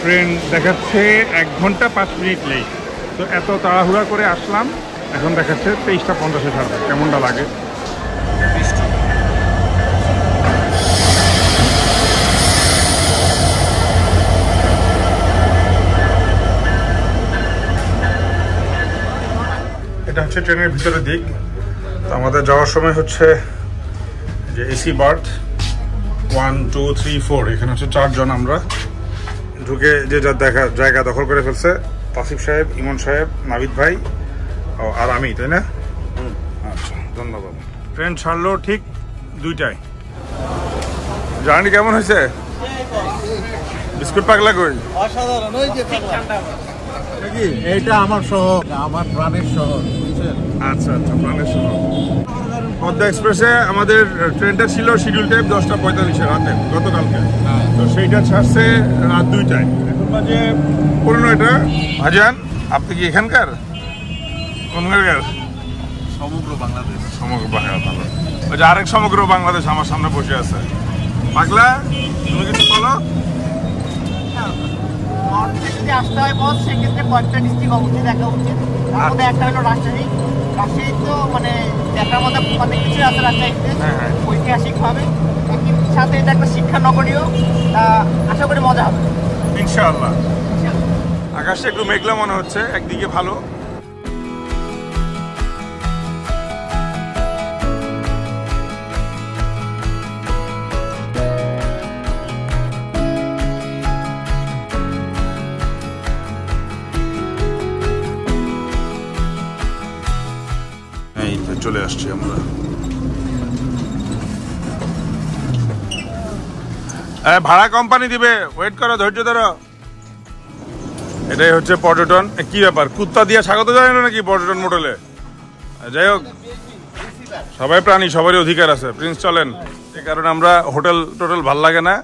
Train দেখাচ্ছে 1 ঘন্টা 5 minute late. তো এত তাড়াহুড়া করে আসলাম, এখন দেখাচ্ছে 23টা 50-এ ছাড়বে। কেমনটা লাগে? এটা হচ্ছে ট্রেনের ভিতরের দিক। তো আমাদের যাওয়ার সময় হচ্ছে যে এসি বার্থ 1 2 3 4, এখানে হচ্ছে 4 জন। আমরা ঢুকে যে যার জায়গা দখল করে ফেলছে। তাসিফ সাহেব, ইমন সাহেব, নাবিদ ভাই আর আমি, তাই না? আচ্ছা, ধন্যবাদ। ট্রেন ছাড়লো ঠিক 2টায়। জার্নি কেমন হয়েছে? বিস্কুট পাগলা কই? অসাধারণ। ওই যে নাকি এইটা আমার শহর, আমার প্রাণের শহর, বুঝছেন? আচ্ছা আচ্ছা, প্রাণের শহর। পদ্মা এক্সপ্রেসে আমাদের ট্রেনটা ছিল শিডিউল টাইম 10:45 রাতে, গতকালকে। তো সেইটা ছাড়ছে রাত 2টায়। এখন বাজে 15টা। ভাইজান, আপনি কি এখানকার? কোনখানকার? সমগ্র বাংলাদেশ। সমগ্র বাংলাদেশ। ওই যে আরেক সমগ্র বাংলাদেশ আমার সামনে বসে আছে। পাগলা, তুমি কিছু বলো। যদি আসতে হয় বস, সেক্ষেত্রে কয়েকটা ডিস্ট্রিক্ট অবশ্যই দেখা উচিত। তার মধ্যে একটা হলো রাজশাহী। রাজশাহী তো মানে দেখার মধ্যে অনেক কিছু আছে রাজশাহীতে, ঐতিহাসিকভাবে। একই সাথে এটা একটা শিক্ষা নগরীও। আশা করি মজা হবে ইনশাআল্লাহ। আকাশে একটু মেঘলা মনে হচ্ছে, একদিকে ভালো। চলে আসছি আমরা। ভাড়া কোম্পানি দিবে, ওয়েট করো, ধৈর্য ধরো। এটাই হচ্ছে পর্যটন। কি ব্যাপার, কুত্তা দিয়ে স্বাগত জানায় না নাকি পর্যটন মোটেলে? যাই হোক, সবাই প্রাণী, সবারই অধিকার আছে। প্রিন্স চলেন। এই কারণে আমরা হোটেল ভাল লাগে না।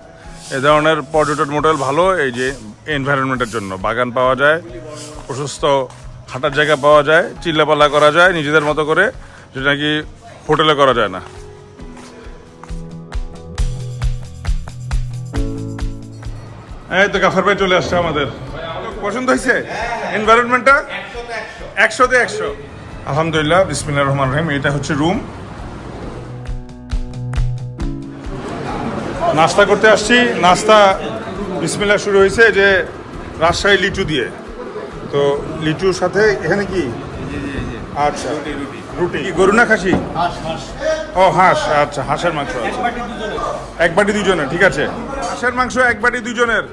এ ধরনের পর্যটন মোটেল ভালো, এই যে এনভায়রনমেন্টের জন্য। বাগান পাওয়া যায়, প্রশস্ত হাঁটার জায়গা পাওয়া যায়, চিল্লাপাল্লা করা যায় নিজেদের মতো করে, যেটা নাকি হোটেলে করা যায় না। এই তো গাফার ভাই চলে আসছে আমাদের। পছন্দ হয়েছে এনভায়রনমেন্টটা? 100-তে 100। আলহামদুলিল্লাহ, বিসমিল্লাহির রহমানির রহিম। এটা হচ্ছে রুম। নাস্তা করতে আসছি। নাস্তা বিসমিল্লাহ শুরু হয়েছে যে রাজশাহী লিচু দিয়ে। তো লিচুর সাথে এখানে কি? আচ্ছা, রুটি। কি গরু না খাসি? ও হাঁস। আচ্ছা, হাঁসের মাংস আছে। 1 বাটি 2 জনের, ঠিক আছে। হাঁসের মাংস 1 বাটি 2 জনের।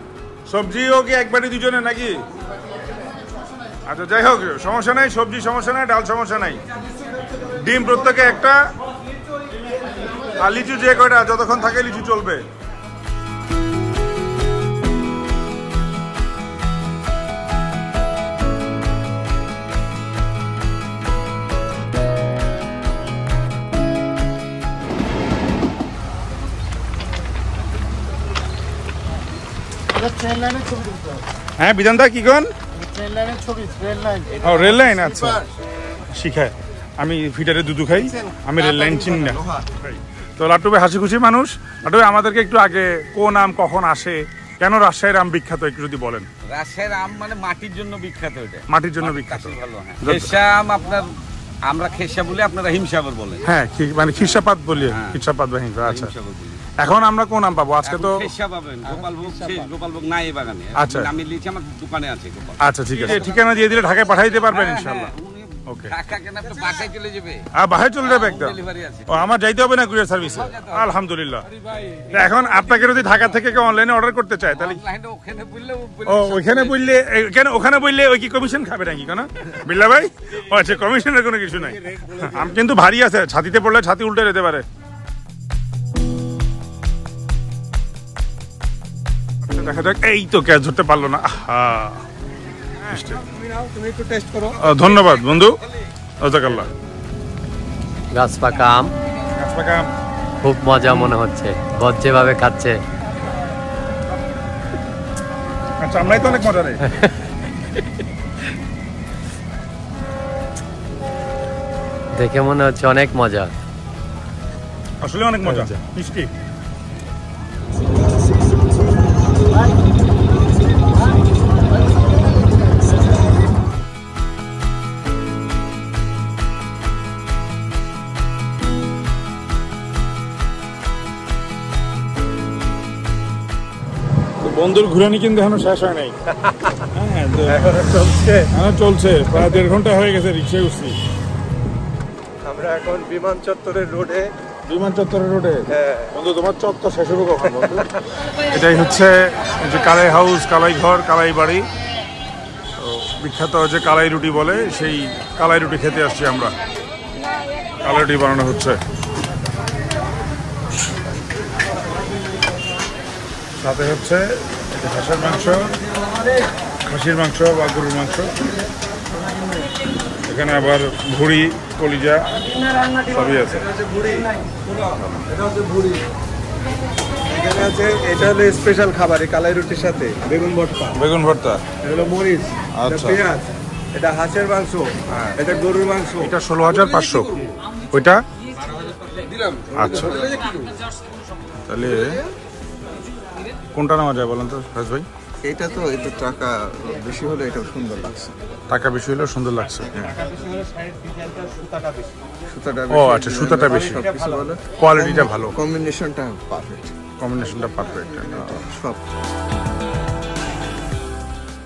সবজিও কি 1 বাটি 2 জনের নাকি? আচ্ছা, যাই হোক, সমস্যা নাই। সবজি সমস্যা নাই, ডাল সমস্যা নাই। ডিম প্রত্যেকে একটা। আর লিচু যে কয়টা, যতক্ষণ থাকে লিচু চলবে। হ্যাঁ বিধানদা, কি কোন? Rail line. আচ্ছা, শিখায়। আমি ফিটারে দুধু খাই, আমি রেল লাইন চিনি না। তো লাট্টু ভাই হাসি খুশি মানুষ। লাট্টু ভাই, আমাদেরকে একটু আগে কোন আম কখন আসে, কেন রাজশাহীর আম বিখ্যাত, একটু যদি বলেন। রাজশাহীর আম মানে মাটির জন্য বিখ্যাত। এটা মাটির জন্য বিখ্যাত। খেসা আম আপনার, আমরা খেসা বলি, আপনারা হিমসাগর বলেন। হ্যাঁ, মানে খিরসাপাত বলি। খিরসাপাত বা হিমসা। আচ্ছা, এখন আমরা কোন আম পাবো আজকে? তো খেসা পাবেন, গোপালভোগ নাই এই বাগানে। আচ্ছা, আমি লিখি আমার দোকানে আছে। আচ্ছা, ঠিক আছে। ঠিকানা দিয়ে দিলে ঢাকায় পাঠিয়ে দিতে পারবেন ইনশাআল্লাহ। ওকে, ঢাকা কেন, আপনি বাসায় চলে যাবে? বাসায় চলে যাবে একদম। ডেলিভারি আছে। ও, আমার যাইতে হবে না কুরিয়ার সার্ভিসে? আলহামদুলিল্লাহ। এখন আপনাকে যদি ঢাকা থেকে কেউ অনলাইনে অর্ডার করতে চায় তাহলে ওখানে বললে, ও ওইখানে বললে, কেন ওখানে বললে ওই কি কমিশন খাবে নাকি? কেন বিল্লা ভাই? ও আচ্ছা, কমিশনের কোনো কিছু নাই। আম কিন্তু ভারী আছে, ছাতিতে পড়লে ছাতি উল্টে যেতে পারে। দেখা যাক। এই তো ক্যাচ ধরতে পারলো না। ধন্যবাদ বন্ধু। গাছ পাকা আম, খুব মজা মনে হচ্ছে, বর যেভাবে খাচ্ছে। আচ্ছা, আমরাই তো অনেক মজা নেই। দেখে মনে হচ্ছে অনেক মজা, আসলে অনেক মজা, মিষ্টি। বন্ধুর ঘুরানি কিন্তু এখনো শেষ হয় নাই। হ্যাঁ চলছে প্রায় 1.5 ঘন্টা হয়ে গেছে রিক্সায় উঠছি। আমরা এখন বিমান চত্বরের রোডে। বন্ধু তোমার চত্বর শেষ হবে কখন বন্ধু? এটাই হচ্ছে যে কালাই হাউস, কালাই ঘর, কালাই বাড়ি, বিখ্যাত যে কালাই রুটি বলে, সেই কালাই রুটি খেতে আসছি আমরা। কালাই রুটি বানানো হচ্ছে, সাথে হচ্ছে হাঁসের মাংস, খাসির মাংস বা গরুর মাংস, এখানে আবার ভুড়ি, কলিজা সবই আছে। এখানে আছে, এটা হলো স্পেশাল খাবার এই কালাই রুটির সাথে বেগুন ভর্তা। এটা হলো মরিচ, এটা পেঁয়াজ, এটা হাঁসের মাংস, এটা গরুর মাংস। এটা 16,500, ওইটা আচ্ছা। তাহলে কোনটা নেওয়া যায় বলেন তো রাজ ভাই? এটা তো একটু টাকা বেশি হলে এটাও সুন্দর লাগছে। টাকা বেশি হলেও সুন্দর লাগছে। সুতাটা ও আচ্ছা, সুতাটা বেশি, কোয়ালিটিটা ভালো, কম্বিনেশনটা পারফেক্ট। সব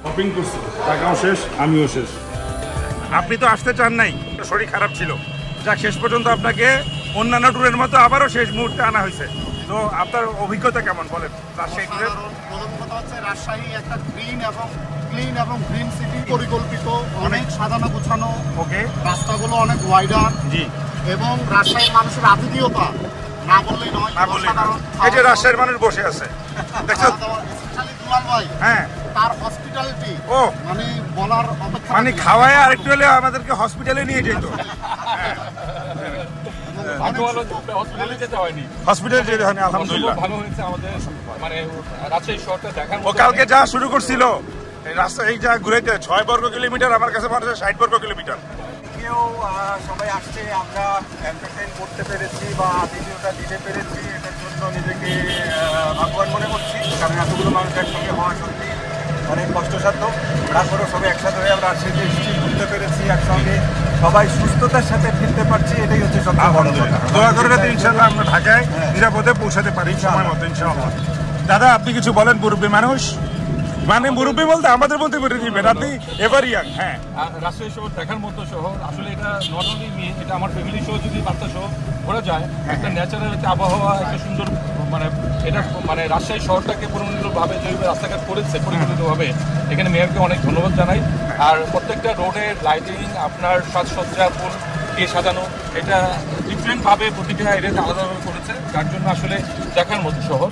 শপিং করছি, টাকাও শেষ, আমিও শেষ। আপনি তো আসতে চান নাই, শরীর খারাপ ছিল, যাক শেষ পর্যন্ত আপনাকে অন্যান্য ট্যুরের মতো আবারও শেষ মুহূর্তে আনা হয়েছে। তো আপনার অভিজ্ঞতা কেমন বলেন রাজশাহী ট্যুরের? প্রথম কথা হচ্ছে রাজশাহী একটা ক্লিন এবং গ্রিন সিটি, পরিকল্পিত, অনেক সাজানো গুছানো। ওকে, রাস্তাগুলো অনেক ওয়াইডার। জি। এবং রাজশাহীর মানুষের আতিথেয়তা না বললেই নয়। এই যে রাজশাহীর মানুষ বসে আছে দেখছো, স্পেশালি দুলাল ভাই, হ্যাঁ, তার হসপিটালিটি ও মানে বলার অপেক্ষা, মানে খাওয়ায় আর একটু হলে আমাদেরকে হসপিটালে নিয়ে যেত। হসপিটালে যেতে হয়নি, আলহামদুলিল্লাহ ভালো হয়েছে আমাদের। মানে রাজশাহী শহরটা দেখার ও কালকে যা শুরু করছিল এই রাস্তা, এই যা ঘুরাইতে 6 বর্গ কিলোমিটার, আমার কাছে মনে হচ্ছে 60 বর্গ কিলোমিটার। সবাই আসছে, আমরা এন্টারটেইন করতে পেরেছি বা ভিডিওটা দিতে পেরেছি, এটার জন্য নিজেকে ভাগ্যবান মনে করছি। কারণ এতগুলো মানুষ একসঙ্গে হওয়া সত্যি অনেক কষ্টসাধ্য। তারপরেও সবাই একসাথে হয়ে আমরা আসছে ঘুরতে পেরেছি একসঙ্গে, সবাই সুস্থতার সাথে ফিরতে পারছি, এটাই হচ্ছে সবচেয়ে বড় কথা। দোয়া করে যাতে ইনশাআল্লাহ আমরা ঢাকায় নিরাপদে পৌঁছাতে পারি সময় মতো ইনশাআল্লাহ। দাদা আপনি কিছু বলেন, মুরব্বী মানুষ, মানে মুরব্বী বলতে আমাদের মধ্যে করে দিবেন আপনি, এভার ইয়াং। হ্যাঁ, রাজশাহী শহর দেখার মতো শহর আসলে, এটা নট অনলি মি, এটা আমার ফ্যামিলি সহ যদি বাচ্চা সহ ঘোরা যায়, একটা ন্যাচারাল একটা আবহাওয়া, একটা সুন্দর, মানে এটা মানে রাজশাহী শহরটাকে পরিণতভাবে যেভাবে রাস্তাঘাট করেছে পরিকল্পিতভাবে, এখানে মেয়রকে অনেক ধন্যবাদ জানাই। আর প্রত্যেকটা রোডের লাইটিং, আপনার সাজসজ্জা, ফুল দিয়ে সাজানো, এটা ডিফারেন্টভাবে প্রতিটা এরিয়াতে আলাদাভাবে করেছে, যার জন্য আসলে দেখার মতো শহর।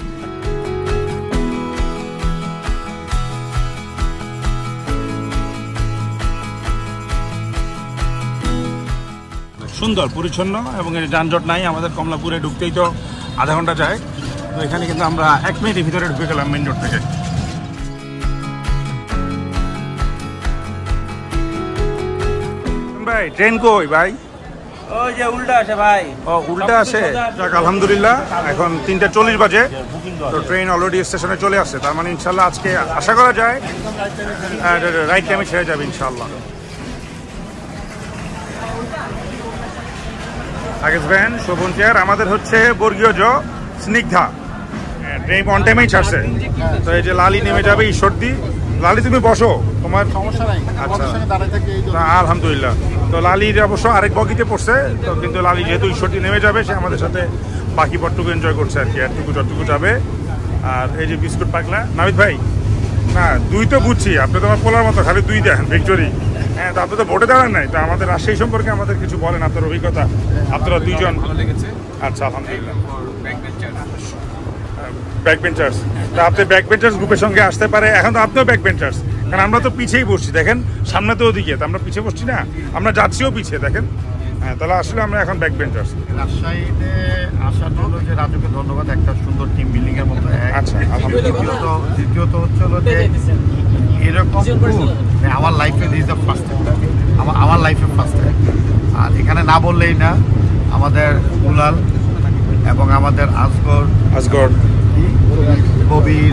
সুন্দর, পরিচ্ছন্ন এবং যানজট নাই। আমাদের কমলাপুরে ঢুকতেই তো আধা ঘন্টা যায়, তো এখানে কিন্তু আমরা 1 মিনিটের ভিতরে ঢুকে গেলাম মেন রোড থেকে। ভাই ট্রেন কই ভাই? ওই যে উল্টা আসে ভাই। ও উল্টা আসে, যাক আলহামদুলিল্লাহ। এখন 3:40 বাজে, তো ট্রেন অলরেডি স্টেশনে চলে আসছে। তার মানে ইনশাল্লাহ আজকে আশা করা যায় রাইট টাইমে ছেড়ে যাবে ইনশাল্লাহ। লাগেজ ভ্যান, শোভন চেয়ার, আমাদের হচ্ছে বর্গীয় জ স্নিগ্ধা, ট্রেন অন টাইমেই ছাড়ছে। তো এই যে লালি নেমে যাবে ঈশ্বরদী। লালি তুমি বসো, তোমার সমস্যা নাই, আচ্ছা দাঁড়িয়ে থেকে আলহামদুলিল্লাহ। তো লালির অবশ্য আরেক বগিতে পড়ছে, তো কিন্তু লালি যেহেতু ঈশ্বরদী নেমে যাবে, সে আমাদের সাথে বাকি পটটুকু এনজয় করছে আর কি, এরটুকু যতটুকু যাবে। আর এই যে বিস্কুট পাকলা, নাবিদ ভাই না 2 তো বুঝছি, আপনি তোমার পোলার মতো খালি 2 দেখেন ভিক্টোরি। হ্যাঁ, তো আপনি তো ভোটে দাঁড়ান নাই, তো আমাদের রাজশাহী সম্পর্কে আমাদের কিছু বলেন, আপনার অভিজ্ঞতা। আপনারা 2 জন, ভালো লেগেছে। আচ্ছা আলহামদুলিল্লাহ। ব্যাক বেঞ্চার্স, তো আপনি ব্যাক বেঞ্চার্স গ্রুপের সঙ্গে আসতে পারে। এখন তো আপনিও ব্যাক বেঞ্চার্স, কারণ আমরা তো পিছিয়েই বসছি, দেখেন সামনে তো ওদিকে, তো আমরা পিছিয়ে বসছি না, আমরা যাচ্ছিও পিছিয়ে, দেখেন। হ্যাঁ, তাহলে আসলে আমরা এখন ব্যাক বেঞ্চার্স। রাজশাহীতে আসার জন্য যে রাজুকে ধন্যবাদ, একটা সুন্দর টিম বিল্ডিং এর মতো। আচ্ছা, দ্বিতীয়ত হচ্ছে হলো যে এরকম আমার লাইফে দিস দ্য ফার্স্ট টাইম, আমার লাইফে ফার্স্ট টাইম। আর এখানে না বললেই না, আমাদের দুলাল এবং আমাদের আসগর, কবির,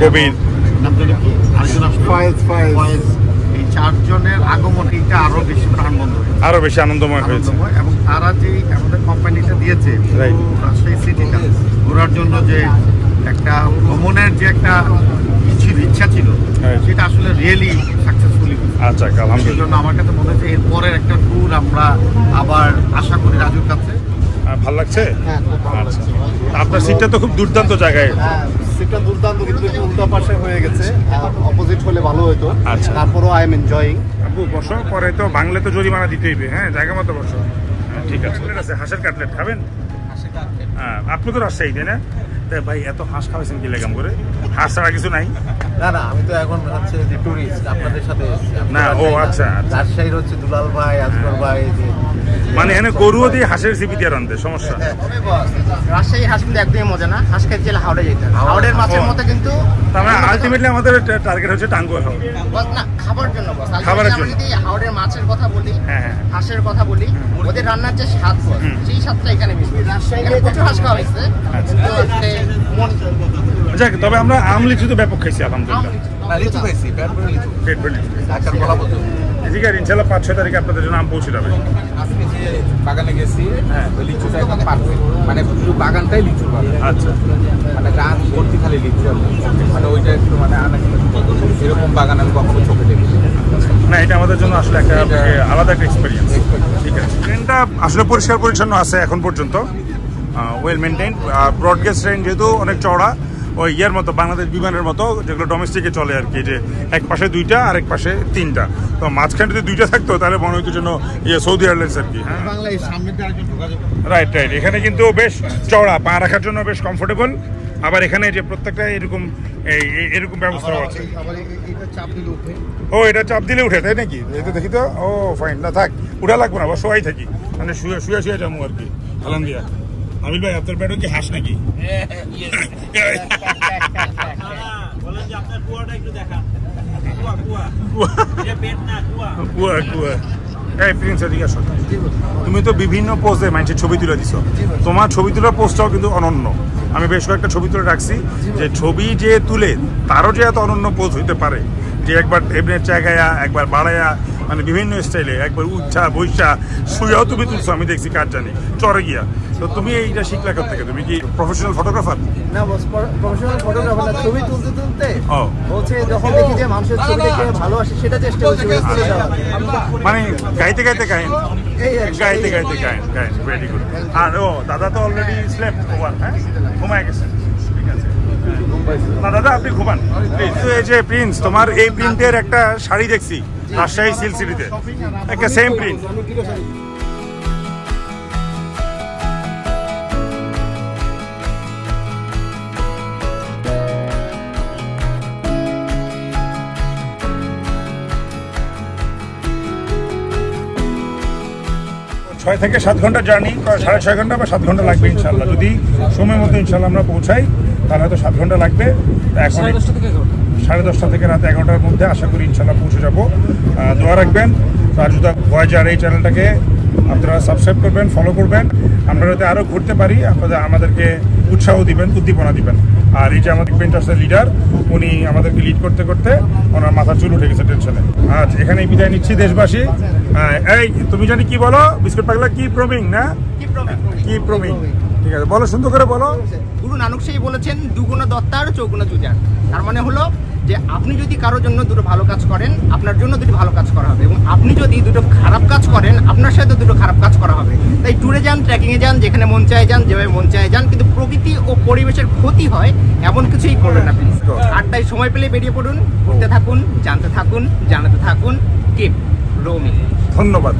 এই 4 জনের আগমন, এইটা আরো বেশি প্রাণবন্ত, আরো বেশি আনন্দময় হয়েছে। এবং তারা যে আমাদের কোম্পানিটা দিয়েছে রাজশাহী সিটিটা ঘোরার জন্য, যে একটা ভ্রমণের যে একটা ইচ্ছে ইচ্ছা ছিল সেটা আসলে রিয়েলি সাকসেসফুলি। আচ্ছা, সেই আলহামদুলিল্লাহ। জন্য আমার কাছে মনে হচ্ছে এরপরের একটা ট্যুর আমরা আবার আশা করি রাজুর কাছে। ভালো লাগছে? হ্যাঁ, খুব ভালো আচ্ছা। লাগছে। আপনার সিটটা তো খুব দুর্দান্ত জায়গায়। হ্যাঁ, সিটটা দুর্দান্ত, কিন্তু একটু উল্টা পাশে হয়ে গেছে, অপোজিট হলে ভালো হতো। আচ্ছা। তারপরও আই এম এনজয়িং। আপু বসো, পরে তো বাংলা তো জরিমানা দিতেই হবে। হ্যাঁ, জায়গা মতো বসো। হ্যাঁ, ঠিক আছে। হাঁসের কাটলেট খাবেন? হ্যাঁ, আপনি তো রাজশাহী, তাই না? ভাই এত হাঁস খাওয়াইছেন কি লেগাম করে? হাঁস ছাড়া কিছু নাই? না না, আমি তো এখন হচ্ছে যে টুরিস্ট আপনাদের সাথে এসেছি। না, ও আচ্ছা। রাজশাহীর হচ্ছে দুলাল ভাই, আসগর ভাই, মানে এখানে গরুও দিয়ে হাঁসের সিপি দিয়ে রান্ধে, সমস্যা? রাজশাহী হাঁস কিন্তু একদমই মজা না। হাঁস খেতে গেলে হাওড়ে যেতে হবে। হাওড়ের মাছের মতো কিন্তু তার মানে আলটিমেটলি আমাদের টার্গেট হচ্ছে টাঙ্গুয়া খাওয়া। বস না, খাবার জন্য বস। খাবারের আমরা জন্য। যদি হাওড়ের মাছের কথা বলি, হ্যাঁ, হ্যাঁ। হাঁসের কথা বলি, ওদের রান্নার যে স্বাদ বস, সেই স্বাদটা এখানে মিশবে। এখানে প্রচুর হাঁস খাওয়া হয়েছে, কিন্তু আসলে যাক, তবে আমরা আম লিচু তো ব্যাপক খাইছি আলহামদুলিল্লাহ। লিচু খাইছি, পেট ভরে লিচু। ঢাকার কলা পর্যন্ত। ঠিক আছে, ইনশাল্লাহ 5-6 তারিখে আপনাদের জন্য আম পৌঁছে যাবে। আজকে যে বাগানে গেছি, ওই লিচুটা একদম পারফেক্ট, মানে পুরো বাগানটাই লিচুর বাগান, আচ্ছা। মানে গাছ ভর্তি খালি লিচু, মানে ওইটা একটু মানে এরকম বাগান আমি কখনো চোখে দেখি। না, এটা আমাদের জন্য আসলে একটা আলাদা একটা এক্সপিরিয়েন্স। ঠিক আছে, ট্রেনটা আসলে পরিষ্কার পরিচ্ছন্ন আছে এখন পর্যন্ত, ওয়েল মেনটেন। ব্রডগেজ ট্রেন যেহেতু অনেক চওড়া, ওই ইয়ের মতো, বাংলাদেশ বিমানের মতো, যেগুলো ডোমেস্টিকে চলে আর কি, যে এক পাশে 2টা আর এক পাশে 3টা। তো মাঝখানে যদি 2টা থাকতো তাহলে মনে হতো যেন সৌদি এয়ারলাইন্স আর কি। হ্যাঁ, রাইট রাইট। এখানে কিন্তু বেশ চওড়া, পা রাখার জন্য বেশ কমফোর্টেবল। আবার এখানে যে প্রত্যেকটা এরকম এরকম ব্যবস্থাও আছে। ও, এটা চাপ দিলে উঠে, তাই নাকি? এটা দেখি তো। ও ফাইন, না থাক, উঠা লাগবে না, শোয়াই থাকি, মানে শুয়ে শুয়ে শুয়ে যাবো আর কি। আলম দিয়া, আমির ভাই, আপনার পেটে কি হাঁস নাকি? তুমি তো বিভিন্ন পোজে মানুষের ছবি তুলে দিছো, তোমার ছবি তোলার পোস্টটাও কিন্তু অনন্য। আমি বেশ কয়েকটা ছবি তুলে রাখছি, যে ছবি যে তুলে তারও যে এত অনন্য পোজ হইতে পারে, যে একবার টেবিলের জায়গায়, একবার বাড়াইয়া, মানে বিভিন্ন স্টাইলে, একবার উঠা বৈশা শুয়েও তুমি তুলছো, আমি দেখছি কার জানি চরে গিয়া। তো তুমি এইটা শিখলা কোথা থেকে? তুমি কি প্রফেশনাল ফটোগ্রাফার? না বস, প্রফেশনাল ফটোগ্রাফার না, ছবি তুলতে তুলতে ও বলছে যখন দেখি যে মানুষের ছবি দেখে ভালোবাসে, সেটা চেষ্টা করছি তুলে দেওয়ার। মানে গাইতে গাইতে গায়েন, এই আর কি। গাইতে গাইতে গায়েন, গায়েন, ভেরি গুড। আর ও দাদা তো অলরেডি স্লেপ্ট, ওভার, হ্যাঁ, ঘুমায় গেছে। ঠিক আছে না দাদা, আপনি ঘুমান প্লিজ। তো এই যে প্রিন্স, তোমার এই প্রিন্টের একটা শাড়ি দেখছি রাজশাহী সিল্ক সিটিতে, একটা সেম প্রিন্ট। ছয় থেকে 7 ঘন্টা জার্নি, 6.5 ঘন্টা বা 7 ঘন্টা লাগবে ইনশাল্লাহ। যদি সময় মতো ইনশাল্লাহ আমরা পৌঁছাই তাহলে হয়তো 7 ঘন্টা লাগবে। এখন 10:30 থেকে রাত 11টার মধ্যে আশা করি ইনশাল্লাহ পৌঁছে যাবো। দোয়া রাখবেন, রাজুদা ভয়েজার এই চ্যানেলটাকে আপনারা সাবস্ক্রাইব করবেন, ফলো করবেন। আমরা যাতে আরও ঘুরতে পারি, আপনাদের আমাদেরকে উৎসাহ দিবেন, উদ্দীপনা দিবেন। আর এই যে আমাদের পেন্টার্সের লিডার, উনি আমাদেরকে লিড করতে করতে ওনার মাথা চুল উঠে গেছে টেনশনে। আজ এখানেই বিদায় নিচ্ছি দেশবাসী। এই তুমি জানি কি বলো বিস্কুট পাগলা? কি প্রমিং না কি প্রমিং? ঠিক আছে, বলো, সুন্দর করে বলো। গুরু নানক সেই বলেছেন, দুগুণ দত্তার চৌগুণ জুজার। তার মানে হলো যে আপনি যদি কারোর জন্য দুটো ভালো কাজ করেন, আপনার জন্য দুটো ভালো কাজ করা হবে, এবং আপনি যদি দুটো খারাপ কাজ করেন, আপনার সাথে দুটো খারাপ কাজ করা হবে। তাই ট্যুরে যান, ট্রেকিংয়ে যান, যেখানে মন চায় যান, যেভাবে মন চায় যান, কিন্তু প্রকৃতি ও পরিবেশের ক্ষতি হয় এমন কিছুই করবেন না প্লিজ। আর তাই সময় পেলে বেরিয়ে পড়ুন, ঘুরতে থাকুন, জানতে থাকুন, জানাতে থাকুন। Keep roaming. ধন্যবাদ।